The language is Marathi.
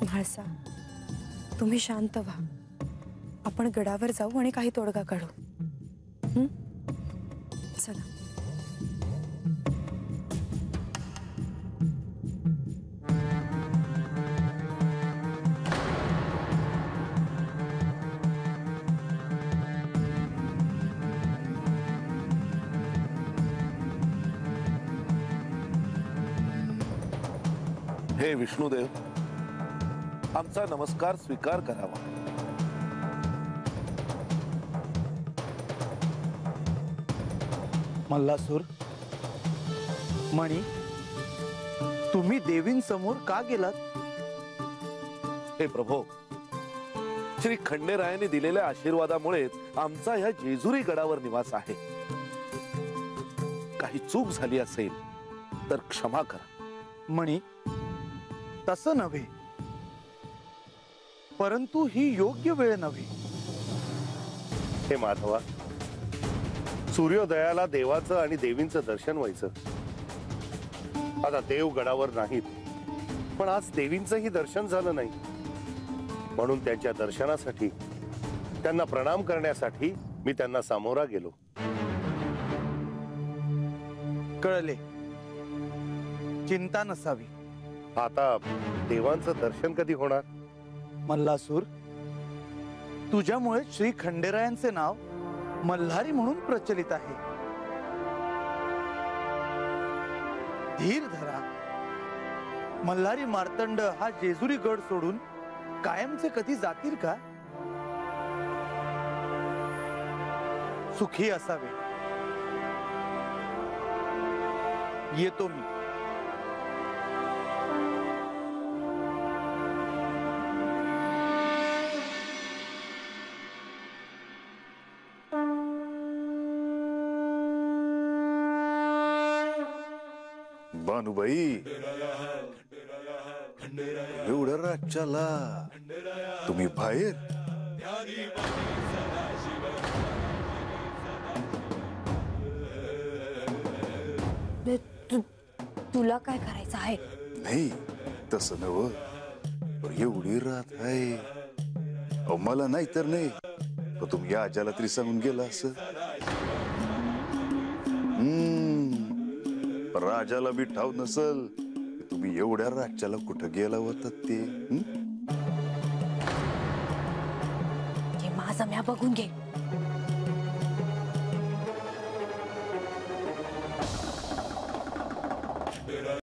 म्हाळसा, तुम्ही शांत व्हा. आपण गडावर जाऊ आणि काही तोडगा काढू. चला. हे विष्णुदेव, आमचा नमस्कार स्वीकार करावा. मल्लासूर, मणी, तुम्ही देवींसमोर का गेलात? हे प्रभो, श्री खंडेरायाने दिलेल्या आशीर्वादामुळे आमचा ह्या जेजुरी गडावर निवास आहे. काही चूक झाली असेल तर क्षमा करा. मणी, तसं नव्हे, परंतु ही योग्य वेळ नव्हे. हे माधवा, सूर्योदयाला देवाचं आणि देवींचं दर्शन व्हायचं. आता देव गडावर नाहीत, पण आज देवींचंही दर्शन झालं नाही. म्हणून त्यांच्या दर्शनासाठी, त्यांना प्रणाम करण्यासाठी मी त्यांना सामोरा गेलो. कळले, चिंता नसावी. आता देवांचं दर्शन कधी होणार? मल्लासूर, तुझ्यामुळे श्री खंडेरायांचे नाव मल्हारी म्हणून प्रचलित आहे. धीर धरा. मल्हारी मार्तंड हा जेजुरी गड सोडून कायमचे कधी जातील का? सुखी असावे. येतो मी. भानुबाई, एवढ्या राज्याला तुम्ही बाहेर? तुला काय करायचं आहे? नाही, तसं नव. एवढी रात आहे. मला नाही तर नाही, पण तुम्ही आजाला तरी सांगून गेला असं. राजाला बी ठाव नसल तुम्ही एवढ्या राज्याला कुठं गेला होता ते. माझं म्या बघून घे.